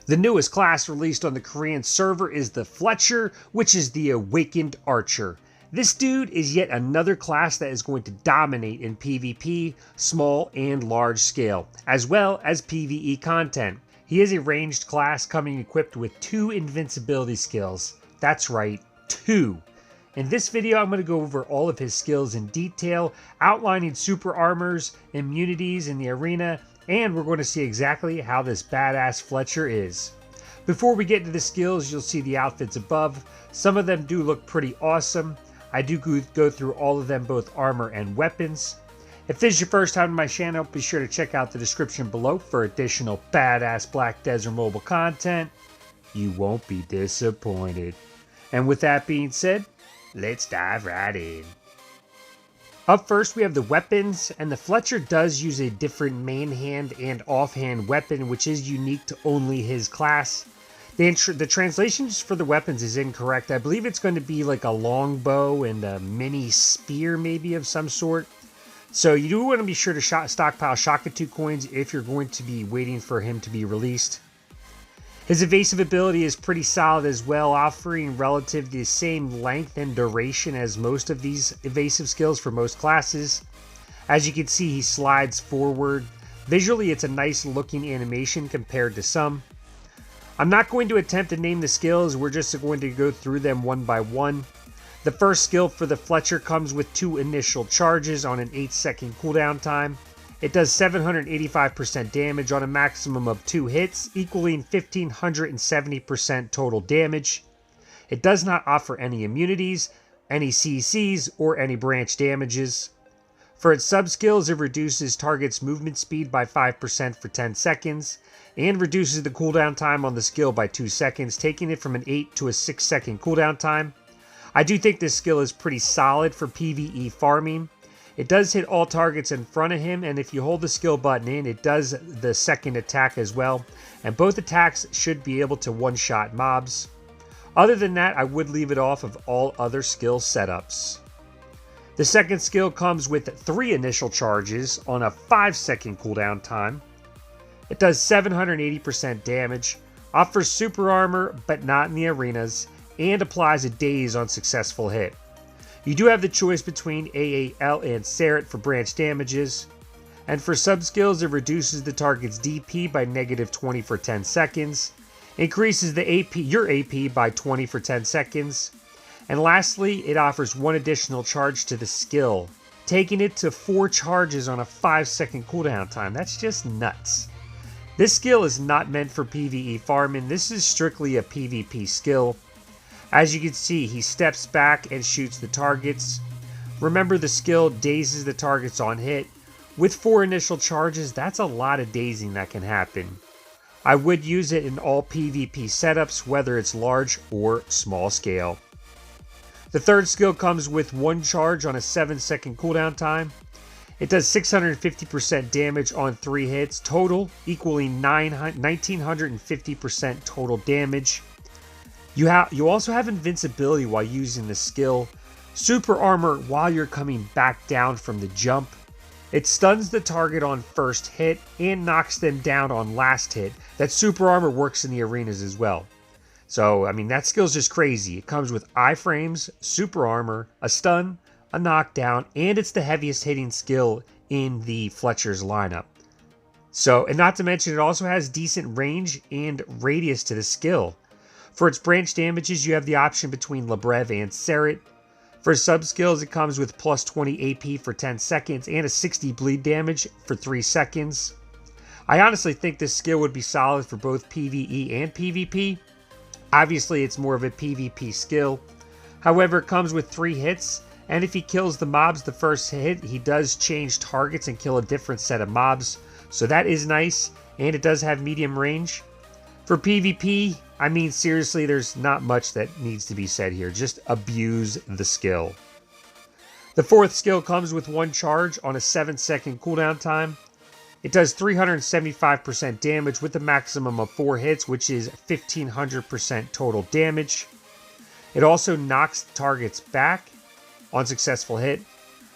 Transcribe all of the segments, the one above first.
The newest class released on the Korean server is the Fletcher, which is the Awakened Archer. This dude is yet another class that is going to dominate in PvP, small and large scale, as well as PvE content. He is a ranged class coming equipped with 2 invincibility skills. That's right, 2. In this video, I'm going to go over all of his skills in detail, outlining super armors, immunities in the arena, and we're going to see exactly how this badass Fletcher is. Before we get into the skills, you'll see the outfits above. Some of them do look pretty awesome. I do go through all of them, both armor and weapons. If this is your first time on my channel, be sure to check out the description below for additional badass Black Desert mobile content. You won't be disappointed. And with that being said, let's dive right in. Up first, we have the weapons, and the Fletcher does use a different main hand and offhand weapon, which is unique to only his class. The translations for the weapons is incorrect. I believe it's going to be like a longbow and a mini spear maybe of some sort. So you do want to be sure to stockpile Shakatu coins if you're going to be waiting for him to be released. His evasive ability is pretty solid as well, offering relatively the same length and duration as most of these evasive skills for most classes. As you can see, he slides forward. Visually, it's a nice looking animation compared to some. I'm not going to attempt to name the skills, we're just going to go through them one by one. The first skill for the Fletcher comes with 2 initial charges on an 8-second cooldown time. It does 785% damage on a maximum of 2 hits, equaling 1570% total damage. It does not offer any immunities, any CCs, or any branch damages. For its sub-skills, it reduces target's movement speed by 5% for 10 seconds, and reduces the cooldown time on the skill by 2 seconds, taking it from an 8 to a 6-second cooldown time. I do think this skill is pretty solid for PvE farming. It does hit all targets in front of him, and if you hold the skill button in, it does the second attack as well, and both attacks should be able to one-shot mobs. Other than that, I would leave it off of all other skill setups. The second skill comes with 3 initial charges on a 5-second cooldown time. It does 780% damage, offers super armor but not in the arenas, and applies a daze on successful hit. You do have the choice between AAL and Seret for branch damages, and for sub-skills it reduces the target's DP by -20 for 10 seconds, increases the your AP by 20 for 10 seconds, and lastly it offers 1 additional charge to the skill, taking it to 4 charges on a 5-second cooldown time. That's just nuts. This skill is not meant for PvE farming, this is strictly a PvP skill. As you can see, he steps back and shoots the targets. Remember, the skill dazes the targets on hit. With 4 initial charges, that's a lot of dazing that can happen. I would use it in all PvP setups, whether it's large or small scale. The third skill comes with 1 charge on a 7-second cooldown time. It does 650% damage on 3 hits, total equaling 1950% total damage. You also have invincibility while using the skill, super armor while you're coming back down from the jump. It stuns the target on first hit and knocks them down on last hit. That super armor works in the arenas as well. So, I mean, that skill's just crazy. It comes with iframes, super armor, a stun, a knockdown, and it's the heaviest hitting skill in the Fletcher's lineup. So, and not to mention, it also has decent range and radius to the skill. For its branch damages, you have the option between Lebrev and Seret. For sub-skills, it comes with plus 20 AP for 10 seconds and a 60 bleed damage for 3 seconds. I honestly think this skill would be solid for both PvE and PvP. Obviously, it's more of a PvP skill. However, it comes with 3 hits, and if he kills the mobs the first hit, he does change targets and kill a different set of mobs. So that is nice, and it does have medium range. For PvP, I mean, seriously, there's not much that needs to be said here. Just abuse the skill. The fourth skill comes with 1 charge on a 7-second cooldown time. It does 375% damage with a maximum of 4 hits, which is 1500% total damage. It also knocks targets back on successful hit.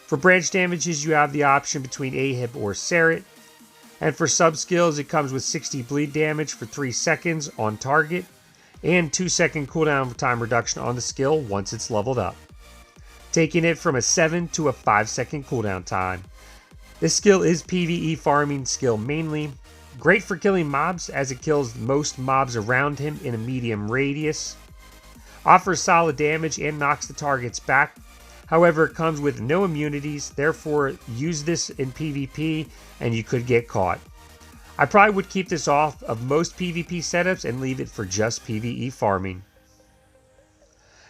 For branch damages, you have the option between Ahib or Seret. And for sub skills, it comes with 60 bleed damage for 3 seconds on target, and 2-second cooldown time reduction on the skill once it's leveled up, taking it from a 7 to a 5-second cooldown time. This skill is PvE farming skill mainly, great for killing mobs as it kills most mobs around him in a medium radius, offers solid damage and knocks the targets back. However, it comes with no immunities, therefore use this in PvP and you could get caught. I probably would keep this off of most PvP setups and leave it for just PvE farming.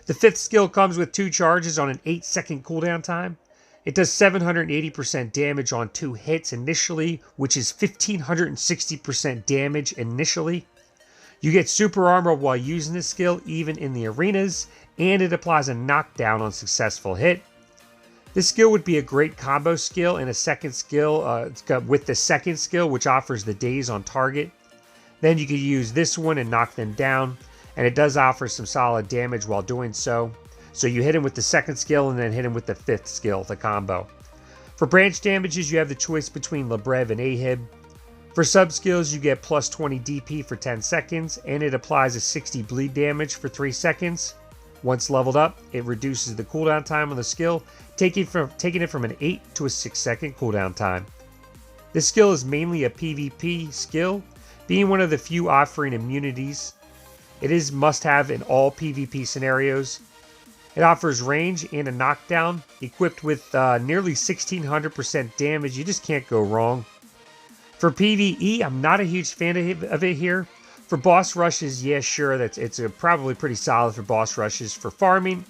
The 5th skill comes with 2 charges on an 8-second cooldown time. It does 780% damage on 2 hits initially, which is 1560% damage initially. You get super armor while using this skill even in the arenas, and it applies a knockdown on successful hit. This skill would be a great combo skill and a second skill with the second skill, which offers the daze on target. Then you could use this one and knock them down, and it does offer some solid damage while doing so. So you hit him with the second skill and then hit him with the 5th skill, the combo. For branch damages, you have the choice between Lebrev and Ahib. For sub skills, you get plus 20 DP for 10 seconds, and it applies a 60 bleed damage for 3 seconds. Once leveled up, it reduces the cooldown time on the skill, taking it from an 8 to a 6-second cooldown time. This skill is mainly a PvP skill, being one of the few offering immunities. It is must-have in all PvP scenarios. It offers range and a knockdown, equipped with nearly 1600% damage. You just can't go wrong. For PvE, I'm not a huge fan of it here. For boss rushes, yeah, sure, it's probably pretty solid for boss rushes. For farming,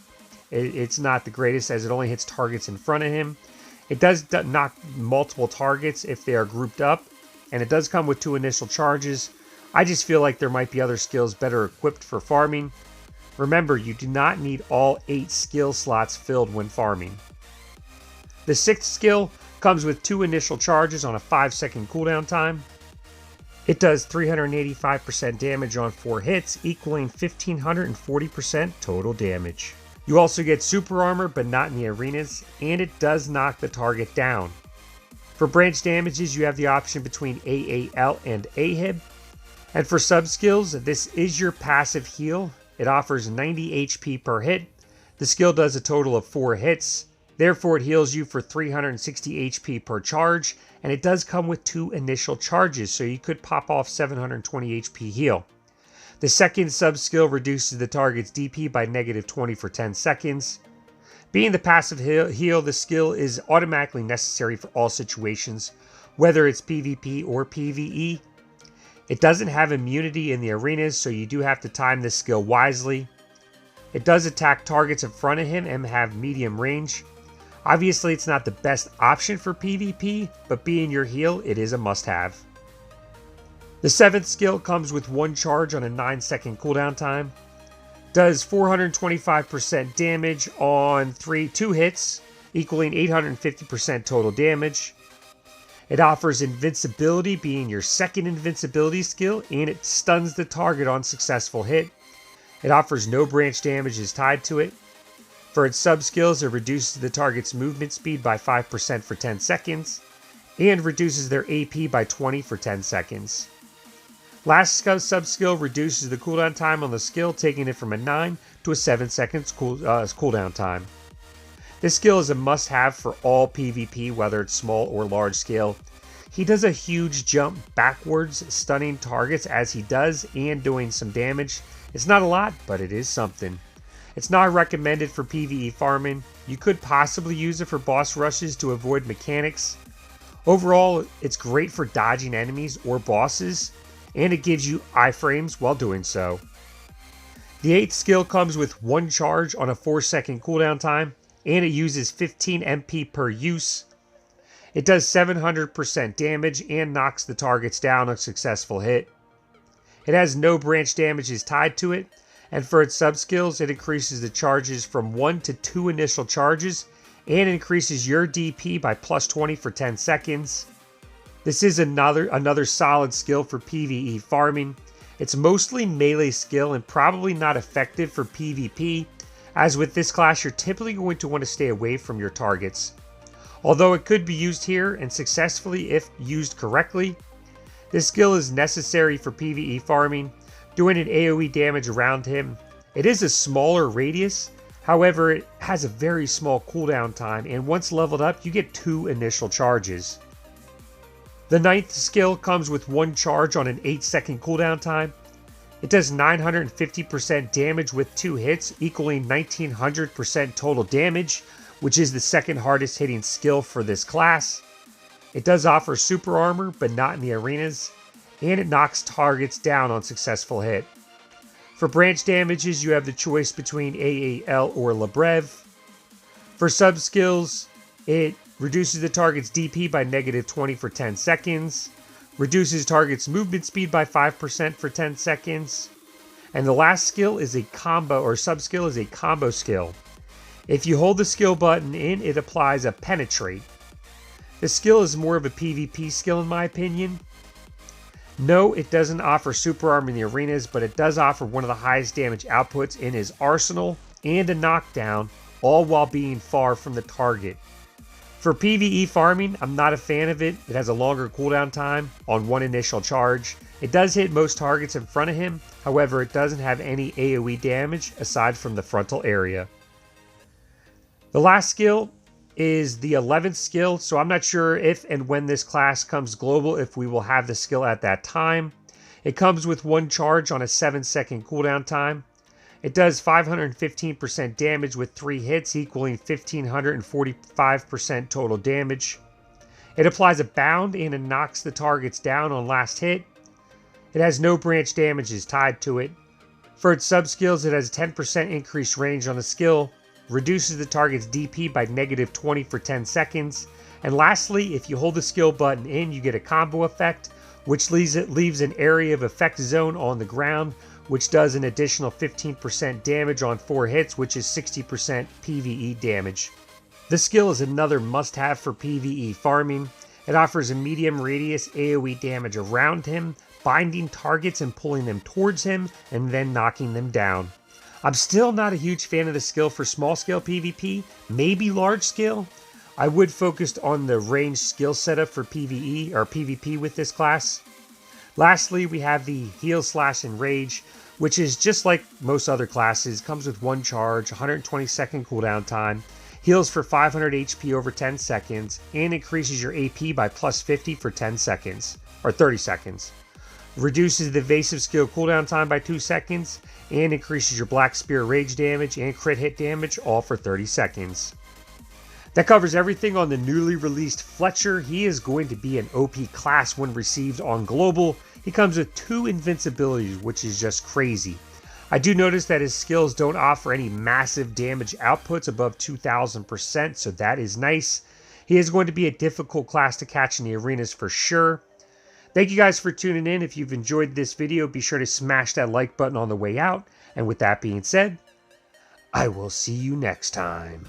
it's not the greatest as it only hits targets in front of him. It does knock multiple targets if they are grouped up, and it does come with 2 initial charges. I just feel like there might be other skills better equipped for farming. Remember, you do not need all 8 skill slots filled when farming. The 6th skill comes with 2 initial charges on a 5-second cooldown time. It does 385% damage on 4 hits, equaling 1540% total damage. You also get super armor, but not in the arenas, and it does knock the target down. For branch damages, you have the option between AAL and Ahib. And for sub skills, this is your passive heal. It offers 90 HP per hit. The skill does a total of 4 hits. Therefore, it heals you for 360 HP per charge, and it does come with 2 initial charges, so you could pop off 720 HP heal. The second sub skill reduces the target's DP by -20 for 10 seconds. Being the passive heal, the skill is automatically necessary for all situations, whether it's PvP or PvE. It doesn't have immunity in the arenas, so you do have to time this skill wisely. It does attack targets in front of him and have medium range. Obviously, it's not the best option for PvP, but being your heal, it is a must-have. The 7th skill comes with 1 charge on a 9-second cooldown time. Does 425% damage on 2 hits, equaling 850% total damage. It offers invincibility, being your second invincibility skill, and it stuns the target on successful hit. It offers no branch damages tied to it. For its sub skills, it reduces the target's movement speed by 5% for 10 seconds, and reduces their AP by 20 for 10 seconds. Last sub skill reduces the cooldown time on the skill, taking it from a 9 to a 7 seconds cooldown time. This skill is a must-have for all PvP, whether it's small or large scale. He does a huge jump backwards, stunning targets as he does and doing some damage. It's not a lot, but it is something. It's not recommended for PvE farming. You could possibly use it for boss rushes to avoid mechanics. Overall, it's great for dodging enemies or bosses, and it gives you iframes while doing so. The 8th skill comes with 1 charge on a 4-second cooldown time, and it uses 15 MP per use. It does 700% damage and knocks the targets down on successful hit. It has no branch damages tied to it, and for its sub skills, it increases the charges from 1 to 2 initial charges and increases your DP by plus 20 for 10 seconds. This is another solid skill for PvE farming. It's mostly melee skill and probably not effective for PvP, as with this class you're typically going to want to stay away from your targets. Although it could be used here and successfully if used correctly, This skill is necessary for PvE farming, doing an AoE damage around him. It is a smaller radius, however it has a very small cooldown time, and once leveled up you get 2 initial charges. The 9th skill comes with 1 charge on an 8-second cooldown time. It does 950% damage with 2 hits, equaling 1900% total damage, which is the second hardest hitting skill for this class. It does offer super armor, but not in the arenas, and it knocks targets down on successful hit. For branch damages, you have the choice between AAL or Lebrev. For sub skills, it reduces the target's DP by -20 for 10 seconds, reduces target's movement speed by 5% for 10 seconds, and the last skill is a combo, or sub skill is a combo skill. If you hold the skill button in, it applies a penetrate. The skill is more of a PvP skill in my opinion. No, it doesn't offer super armor in the arenas, but it does offer one of the highest damage outputs in his arsenal and a knockdown, all while being far from the target. For PvE farming, I'm not a fan of it. It has a longer cooldown time on 1 initial charge. It does hit most targets in front of him, however it doesn't have any AoE damage aside from the frontal area. The last skill is the 11th skill, so I'm not sure if and when this class comes global if we will have the skill at that time. It comes with 1 charge on a 7-second cooldown time. It does 515% damage with 3 hits, equaling 1545% total damage. It applies a bound and it knocks the targets down on last hit. It has no branch damages tied to it. For its sub skills, it has a 10% increased range on the skill, reduces the target's DP by -20 for 10 seconds, and lastly, if you hold the skill button in, you get a combo effect, which leaves an area of effect zone on the ground, which does an additional 15% damage on 4 hits, which is 60% PvE damage. This skill is another must-have for PvE farming. It offers a medium radius AoE damage around him, binding targets and pulling them towards him, and then knocking them down. I'm still not a huge fan of the skill for small scale PvP, maybe large scale. I would focus on the range skill setup for PvE or PvP with this class. Lastly, we have the Heal, Slash, and Rage, which is just like most other classes, comes with 1 charge, 120-second cooldown time, heals for 500 HP over 10 seconds, and increases your AP by +50 for 10 seconds, or 30 seconds. Reduces the evasive skill cooldown time by 2 seconds, and increases your Black Spear rage damage and crit hit damage, all for 30 seconds. That covers everything on the newly released Fletcher. He is going to be an OP class when received on global. He comes with 2 invincibilities, which is just crazy. I do notice that his skills don't offer any massive damage outputs above 2000%, so that is nice. He is going to be a difficult class to catch in the arenas for sure. Thank you guys for tuning in. If you've enjoyed this video, be sure to smash that like button on the way out. And with that being said, I will see you next time.